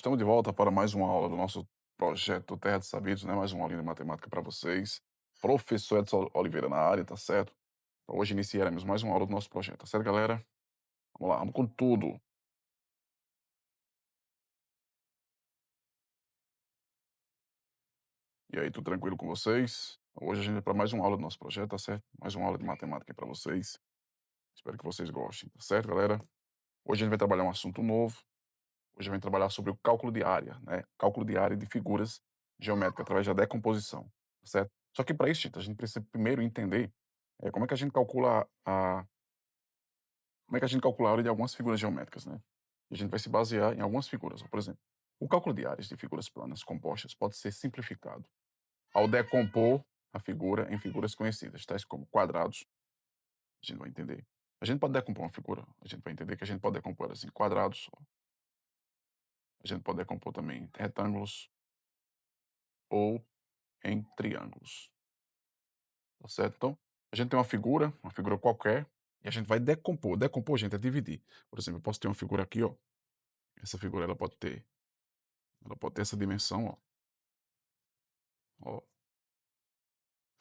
estamos de volta para mais uma aula do nosso projeto Terra de Sabidos, né? Mais uma aulinha de matemática para vocês. Professor Edson Oliveira na área, tá certo? Então, hoje iniciaremos mais uma aula do nosso projeto, tá certo, galera? Vamos lá, vamos com tudo. E aí, tudo tranquilo com vocês? Hoje a gente vai para mais uma aula do nosso projeto, tá certo? Mais uma aula de matemática para vocês. Espero que vocês gostem, tá certo, galera? Hoje a gente vai trabalhar um assunto novo. Hoje a gente vai trabalhar sobre o cálculo de área, né? Cálculo de área de figuras geométricas através da decomposição, tá certo? Só que para isso, gente, a gente precisa primeiro entender como é que a gente calcula como é que a gente calcula a área de algumas figuras geométricas, né? E a gente vai se basear em algumas figuras. Ó. Por exemplo, o cálculo de áreas de figuras planas compostas pode ser simplificado ao decompor a figura em figuras conhecidas, tais como quadrados. A gente vai entender. A gente pode decompor uma figura, a gente vai entender que a gente pode decompor assim, quadrados, ó. A gente pode decompor também em retângulos ou em triângulos, tá certo? Então, a gente tem uma figura qualquer, e a gente vai decompor. Decompor, gente, é dividir. Por exemplo, eu posso ter uma figura aqui, ó. Essa figura ela pode ter essa dimensão, ó. Ó,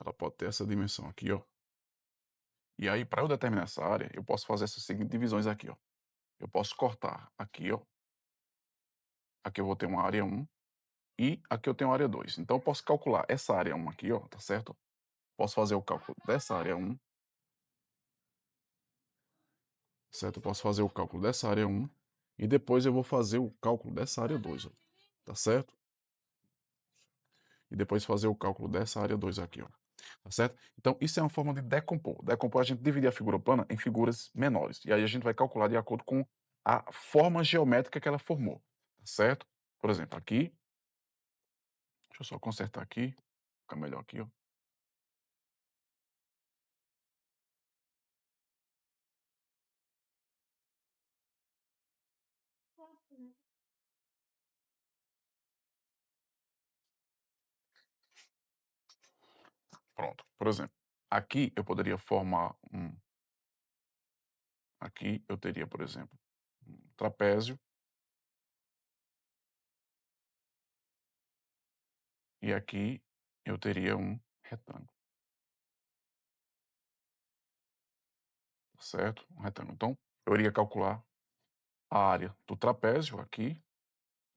ela pode ter essa dimensão aqui, ó. E aí, para eu determinar essa área, eu posso fazer essas seguintes divisões aqui, ó. Eu posso cortar aqui, ó. Aqui eu vou ter uma área um e aqui eu tenho uma área 2. Então, eu posso calcular essa área um aqui, ó, tá certo? Posso fazer o cálculo dessa área um, certo? Eu posso fazer o cálculo dessa área um e depois eu vou fazer o cálculo dessa área 2, ó, tá certo? E depois fazer o cálculo dessa área 2 aqui, ó, tá certo? Então, isso é uma forma de decompor. Decompor, a gente dividir a figura plana em figuras menores. E aí a gente vai calcular de acordo com a forma geométrica que ela formou, tá certo? Por exemplo, aqui, deixa eu só consertar aqui, ficar melhor aqui, ó. Pronto. Por exemplo, aqui eu poderia formar aqui eu teria, por exemplo, um trapézio e aqui eu teria um retângulo, tá certo? Um retângulo. Então, eu iria calcular a área do trapézio aqui,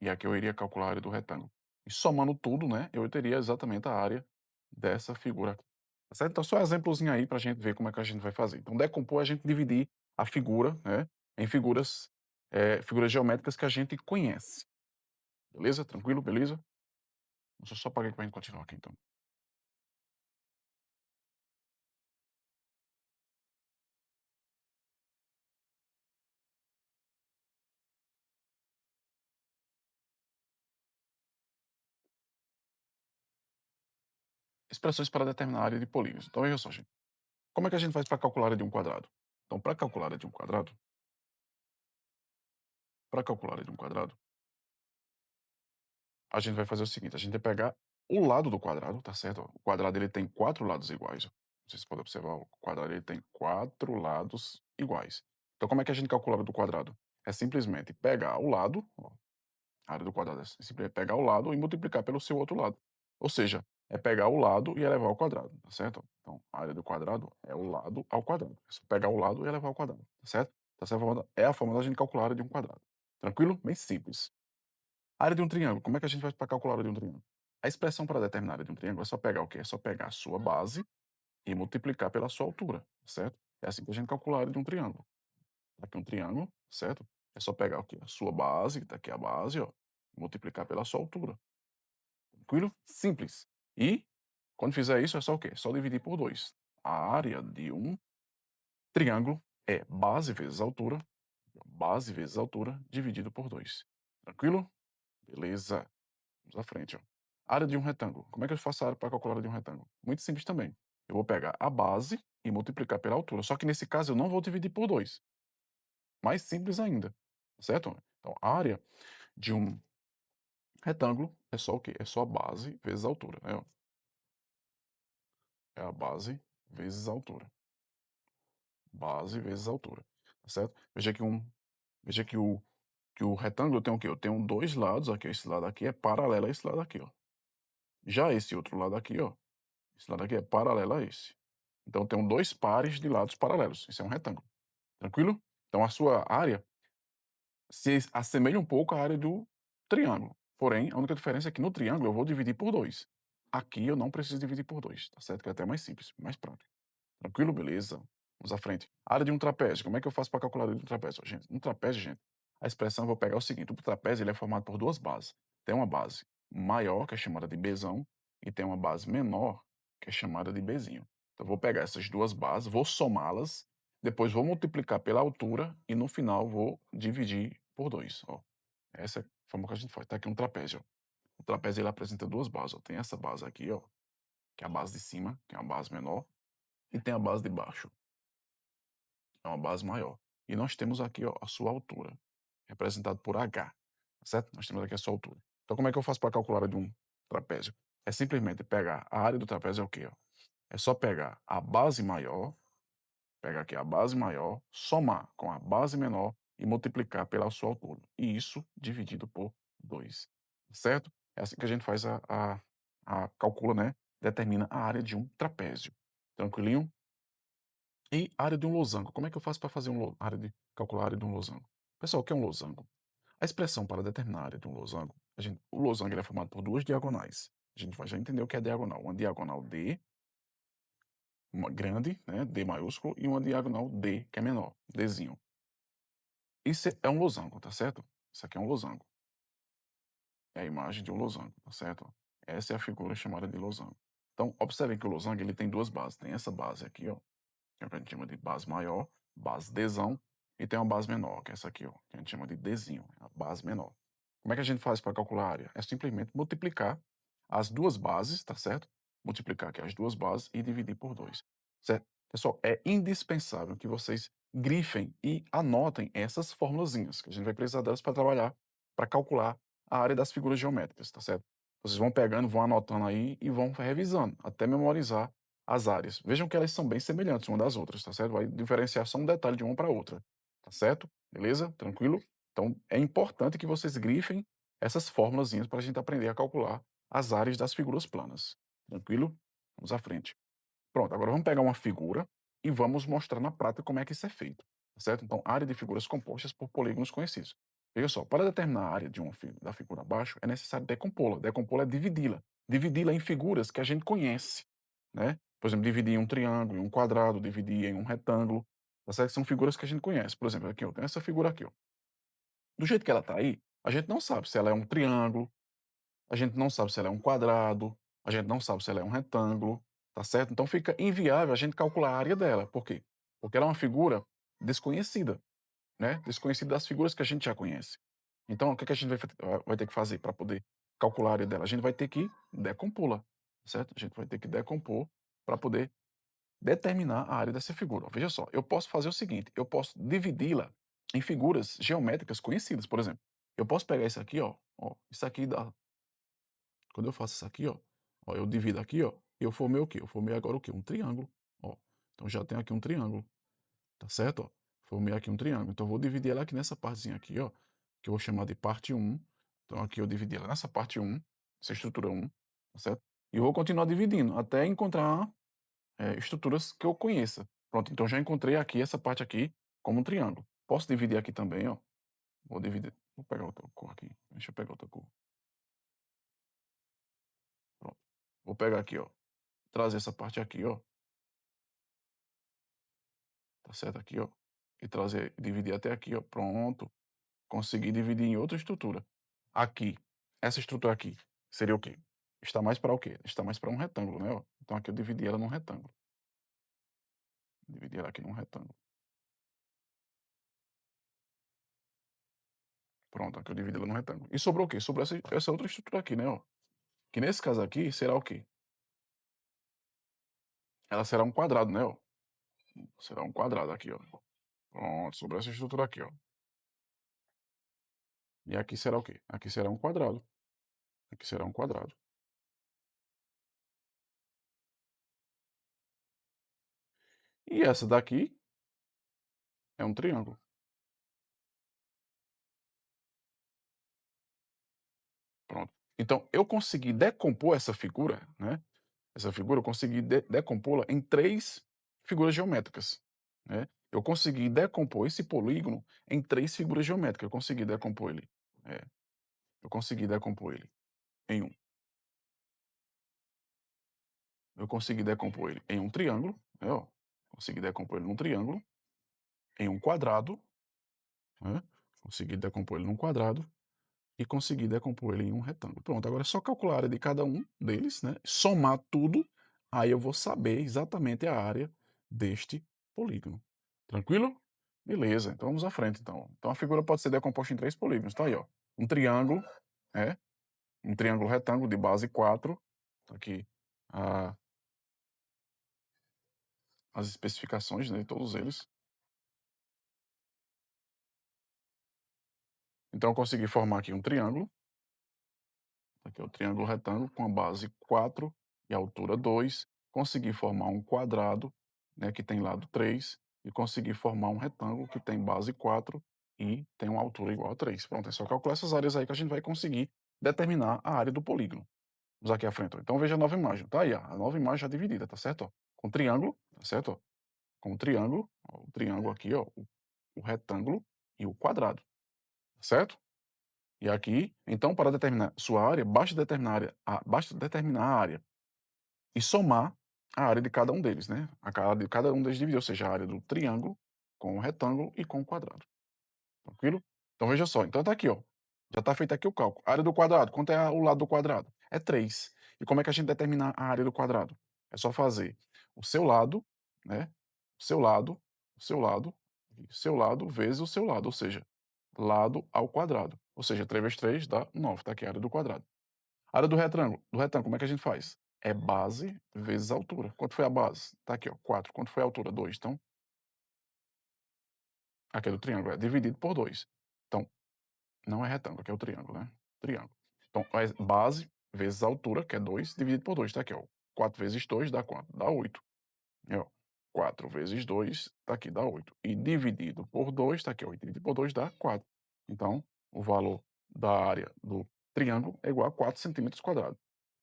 e aqui eu iria calcular a área do retângulo. E somando tudo, né, eu teria exatamente a área dessa figura aqui. Tá certo? Então, só um exemplozinho aí para a gente ver como é que a gente vai fazer. Então, decompor é a gente dividir a figura, né, em figuras, figuras geométricas que a gente conhece. Beleza? Tranquilo? Beleza? Deixa eu só apagar aqui para a gente continuar aqui, então. Expressões para determinar a área de polígonos. Então, veja só, gente. Como é que a gente faz para calcular a área de um quadrado? Então, para calcular a área de um quadrado, a gente vai fazer o seguinte, a gente vai pegar o lado do quadrado, tá certo? O quadrado ele tem 4 lados iguais, ó. Vocês podem observar, o quadrado ele tem 4 lados iguais. Então, como é que a gente calcula a área do quadrado? É simplesmente pegar o lado, ó, a área do quadrado é simplesmente pegar o lado e multiplicar pelo seu outro lado. Ou seja, é pegar o lado e elevar ao quadrado, tá certo? Então, a área do quadrado é o lado ao quadrado. É só pegar o lado e elevar ao quadrado, tá certo? Essa é a forma da gente calcular a área de um quadrado. Tranquilo? Bem simples. A área de um triângulo, como é que a gente faz para calcular a área de um triângulo? A expressão para determinar a área de um triângulo é só pegar o quê? É só pegar a sua base e multiplicar pela sua altura, certo? É assim que a gente calcula a área de um triângulo. Aqui um triângulo, certo? É só pegar o quê? A sua base, que tá aqui a base, ó, e multiplicar pela sua altura. Tranquilo? Simples. E, quando fizer isso, é só o quê? É só dividir por 2. A área de um triângulo é base vezes altura, dividido por 2. Tranquilo? Beleza. Vamos à frente, ó. Área de um retângulo. Como é que eu faço a área para calcular a área de um retângulo? Muito simples também. Eu vou pegar a base e multiplicar pela altura. Só que nesse caso eu não vou dividir por 2. Mais simples ainda. Certo? Então, a área de um retângulo é só o quê? É só a base vezes a altura, né? Ó. É a base vezes a altura. Base vezes a altura. Tá certo? Veja que Que o retângulo tem o quê? Eu tenho 2 lados aqui, esse lado aqui é paralelo a esse lado aqui, ó. Já esse outro lado aqui, ó, esse lado aqui é paralelo a esse. Então eu tenho 2 pares de lados paralelos, isso é um retângulo, tranquilo? Então a sua área se assemelha um pouco à área do triângulo, porém a única diferença é que no triângulo eu vou dividir por 2. Aqui eu não preciso dividir por 2, tá certo? Que é até mais simples, mais prático. Tranquilo? Beleza. Vamos à frente. Área de um trapézio. Como é que eu faço para calcular a área de um trapézio? Gente, um trapézio, gente, a expressão eu vou pegar o seguinte: o trapézio ele é formado por duas bases. Tem uma base maior, que é chamada de Bzão, e tem uma base menor, que é chamada de Bzinho. Então, eu vou pegar essas duas bases, vou somá-las, depois vou multiplicar pela altura e no final vou dividir por 2. Ó. Essa é a forma que a gente faz. Tá aqui um trapézio. Ó. O trapézio ele apresenta duas bases. Ó. Tem essa base aqui, ó, que é a base de cima, que é uma base menor, e tem a base de baixo, é uma base maior. E nós temos aqui, ó, a sua altura, representado por H, tá certo? Nós temos aqui a sua altura. Então, como é que eu faço para calcular a área de um trapézio? É simplesmente pegar a área do trapézio é o quê? Ó? É só pegar a base maior, pegar aqui a base maior, somar com a base menor e multiplicar pela sua altura. E isso dividido por 2, certo? É assim que a gente faz a calcula, né? Determina a área de um trapézio. Tranquilinho? E área de um losango, como é que eu faço para fazer área de calcular a área de um losango? Pessoal, o que é um losango? A expressão para determinar a área de um losango, o losango ele é formado por duas diagonais. A gente vai já entender o que é diagonal. Uma diagonal D, uma grande, né, D maiúsculo, e uma diagonal D, que é menor, Dzinho. Isso é um losango, tá certo? Isso aqui é um losango. É a imagem de um losango, tá certo? Essa é a figura chamada de losango. Então, observem que o losango ele tem duas bases. Tem essa base aqui, ó, que é o que a gente chama de base maior, base Dzão, e tem uma base menor, que é essa aqui, ó, que a gente chama de Dzinho, é a base menor. Como é que a gente faz para calcular a área? É simplesmente multiplicar as duas bases, tá certo? Multiplicar aqui as duas bases e dividir por 2, certo? Pessoal, é indispensável que vocês grifem e anotem essas formulazinhas, que a gente vai precisar delas para trabalhar, para calcular a área das figuras geométricas, tá certo? Vocês vão pegando, vão anotando aí e vão revisando, até memorizar as áreas. Vejam que elas são bem semelhantes uma das outras, tá certo? Vai diferenciar só um detalhe de uma para outra, tá certo? Beleza? Tranquilo? Então, é importante que vocês grifem essas formulazinhas para a gente aprender a calcular as áreas das figuras planas. Tranquilo? Vamos à frente. Pronto, agora vamos pegar uma figura e vamos mostrar na prática como é que isso é feito, tá certo? Então, área de figuras compostas por polígonos conhecidos. Veja só, para determinar a área de da figura abaixo, é necessário decompô-la. Decompô-la é dividi-la. Dividi-la em figuras que a gente conhece, né? Por exemplo, dividir em um triângulo, em um quadrado, dividir em um retângulo, tá certo? São figuras que a gente conhece. Por exemplo, aqui, ó, tem essa figura aqui, ó. Do jeito que ela está aí, a gente não sabe se ela é um triângulo, a gente não sabe se ela é um quadrado, a gente não sabe se ela é um retângulo, tá certo? Então fica inviável a gente calcular a área dela. Por quê? Porque ela é uma figura desconhecida, né? Desconhecida das figuras que a gente já conhece. Então, o que que a gente vai ter que fazer para poder calcular a área dela? A gente vai ter que decompô-la, certo? A gente vai ter que decompor para poder determinar a área dessa figura. Veja só, eu posso fazer o seguinte, eu posso dividi-la em figuras geométricas conhecidas, por exemplo. Eu posso pegar isso aqui, ó, isso aqui dá quando eu faço isso aqui, ó, eu divido aqui, ó, e eu formei o quê? Eu formei agora o quê? Um triângulo, ó. Então já tenho aqui um triângulo, tá certo? Ó, formei aqui um triângulo. Então eu vou dividir ela aqui nessa partezinha aqui, ó, que eu vou chamar de parte um. Então aqui eu dividi ela nessa parte um, essa estrutura um, tá certo? E eu vou continuar dividindo até encontrar estruturas que eu conheça. Pronto, então já encontrei aqui essa parte aqui como um triângulo. Posso dividir aqui também, ó. Vou dividir. Vou pegar outra cor aqui. Deixa eu pegar outra cor. Pronto. Vou pegar aqui, ó. Trazer essa parte aqui, ó, tá certo? Aqui, ó, e trazer, dividir até aqui, ó, pronto. Consegui dividir em outra estrutura. Aqui, essa estrutura aqui, seria o quê? Está mais para o quê? Está mais para um retângulo, né, ó. Então aqui eu dividi ela num retângulo. Dividi ela aqui num retângulo. Pronto, aqui eu dividi ela num retângulo. E sobrou o quê? Sobrou essa outra estrutura aqui, né, ó. Que nesse caso aqui será o quê? Ela será um quadrado, né, ó. Será um quadrado aqui, ó. Pronto, sobrou essa estrutura aqui, ó. E aqui será o quê? Aqui será um quadrado. Aqui será um quadrado. E essa daqui é um triângulo. Então eu consegui decompor essa figura, né, essa figura eu consegui decompô-la em 3 figuras geométricas, né. Eu consegui decompor esse polígono em 3 figuras geométricas, eu consegui decompor ele. É, eu consegui decompor ele em um eu consegui decompor ele em um triângulo, né, ó, consegui decompor ele num triângulo, em um quadrado, né, consegui decompor ele num quadrado e consegui decompor ele em um retângulo. Pronto, agora é só calcular a área de cada um deles, né, somar tudo, aí eu vou saber exatamente a área deste polígono. Tranquilo? Beleza, então vamos à frente então. Então a figura pode ser decomposta em 3 polígonos, tá aí ó, um triângulo, é, um triângulo retângulo de base 4, tá aqui a as especificações, né, de todos eles. Então eu consegui formar aqui um triângulo, aqui é o triângulo retângulo com a base 4 e a altura 2, consegui formar um quadrado, né, que tem lado 3, e consegui formar um retângulo que tem base 4 e tem uma altura igual a 3. Pronto, é só calcular essas áreas aí que a gente vai conseguir determinar a área do polígono. Vamos aqui à frente, ó. Então veja a nova imagem, tá aí, ó, a nova imagem já dividida, tá certo? Ó, com triângulo, tá certo? Ó, com o triângulo, ó, o triângulo aqui, ó, o retângulo e o quadrado, tá certo? E aqui, então, para determinar sua área, basta determinar a área e somar a área de cada um deles, né? A área de cada um deles dividir, ou seja, a área do triângulo com o retângulo e com o quadrado. Tranquilo? Então veja só, então tá aqui, ó. Já tá feito aqui o cálculo. Área do quadrado, quanto é o lado do quadrado? É 3. E como é que a gente determina a área do quadrado? É só fazer o seu lado, né? O seu lado, o seu lado, e o seu lado vezes o seu lado, ou seja, lado ao quadrado. Ou seja, 3 vezes 3 dá 9, tá aqui a área do quadrado. Área do retângulo, como é que a gente faz? É base vezes altura. Quanto foi a base? Tá aqui, ó, 4. Quanto foi a altura? 2. Então, aqui é do triângulo, é dividido por 2. Então, não é retângulo, aqui é o triângulo, né? Triângulo. Então, é base vezes altura, que é 2, dividido por 2, tá aqui, ó. 4 vezes 2 dá quanto? Dá 8. E, ó, 4 vezes 2 tá aqui, dá 8. E dividido por 2, tá aqui, ó. Dividido por 2 dá 4. Então, o valor da área do triângulo é igual a 4 centímetros quadrados.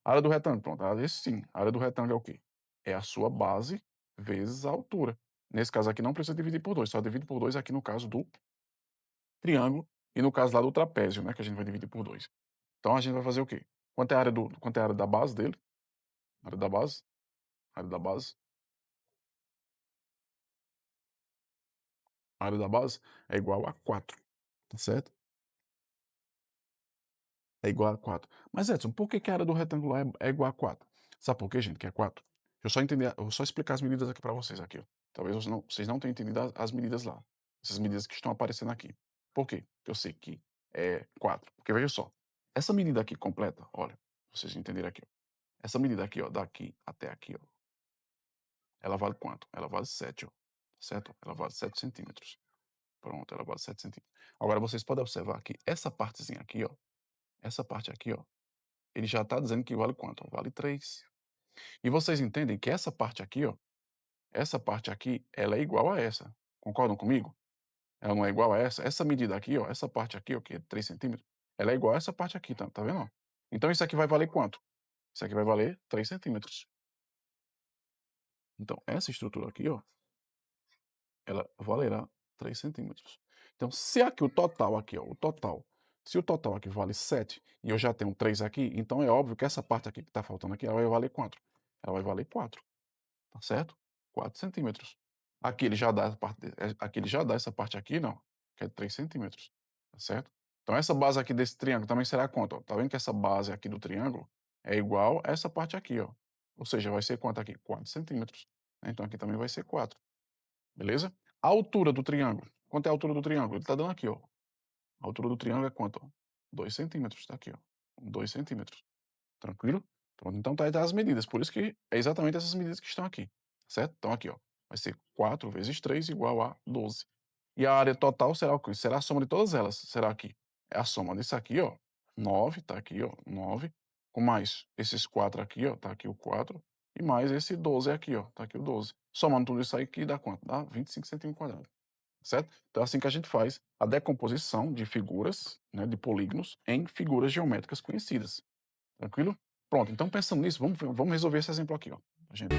A área do retângulo, pronto, esse sim. A área do retângulo é o quê? É a sua base vezes a altura. Nesse caso aqui não precisa dividir por 2, só divide por 2 aqui no caso do triângulo e no caso lá do trapézio, né, que a gente vai dividir por 2. Então a gente vai fazer o quê? Quanto é a área da base dele? Área da base, área da base, área da base é igual a 4, tá certo? É igual a 4. Mas Edson, por que que a área do retangular é igual a 4? Sabe por quê, gente, que é 4? Eu vou só explicar as medidas aqui para vocês aqui, ó. Talvez vocês não tenham entendido as medidas lá. Essas medidas que estão aparecendo aqui. Por quê? Porque eu sei que é 4. Porque veja só, essa medida aqui completa, olha, pra vocês entenderem aqui, ó. Essa medida aqui, ó, daqui até aqui, ó, ela vale quanto? Ela vale 7, ó, certo? Ela vale 7 centímetros. Pronto, ela vale 7 centímetros. Agora vocês podem observar que essa partezinha aqui, ó, essa parte aqui, ó, ele já está dizendo que vale quanto? Vale 3. E vocês entendem que essa parte aqui, ó, essa parte aqui, ela é igual a essa. Concordam comigo? Ela não é igual a essa? Essa medida aqui, ó, essa parte aqui, ó, que é 3 centímetros, ela é igual a essa parte aqui, tá vendo, ó? Então isso aqui vai valer quanto? Isso aqui vai valer 3 centímetros. Então essa estrutura aqui, ó, ela valerá 3 centímetros. Então se aqui o total aqui, ó, se o total aqui vale 7 e eu já tenho 3 aqui, então é óbvio que essa parte aqui que está faltando aqui, ela vai valer quanto? Ela vai valer 4. Tá certo? 4 centímetros. Aqui ele já dá a parte aqui ele já dá essa parte aqui, não, que é 3 centímetros, tá certo? Então essa base aqui desse triângulo também será quanto, ó? Tá vendo que essa base aqui do triângulo é igual a essa parte aqui, ó. Ou seja, vai ser quanto aqui? 4 centímetros, né, então aqui também vai ser 4, beleza? A altura do triângulo, quanto é a altura do triângulo? Ele tá dando aqui, ó. A altura do triângulo é quanto, ó? 2 centímetros, tá aqui, ó, 2 centímetros. Tranquilo? Pronto, então tá aí as medidas, por isso que é exatamente essas medidas que estão aqui, certo? Então aqui, ó, vai ser 4 vezes 3 igual a 12. E a área total será o quê? Será a soma de todas elas, será aqui. É a soma disso aqui, ó, 9, tá aqui, ó, 9, com mais esses 4 aqui, ó, tá aqui o 4, e mais esse 12 aqui, ó, tá aqui o 12. Somando tudo isso aí que dá quanto? Dá 25 centímetros quadrados, certo? Então é assim que a gente faz a decomposição de figuras, né, de polígonos em figuras geométricas conhecidas. Tranquilo? Pronto, então pensando nisso, vamos resolver esse exemplo aqui, ó, pra gente.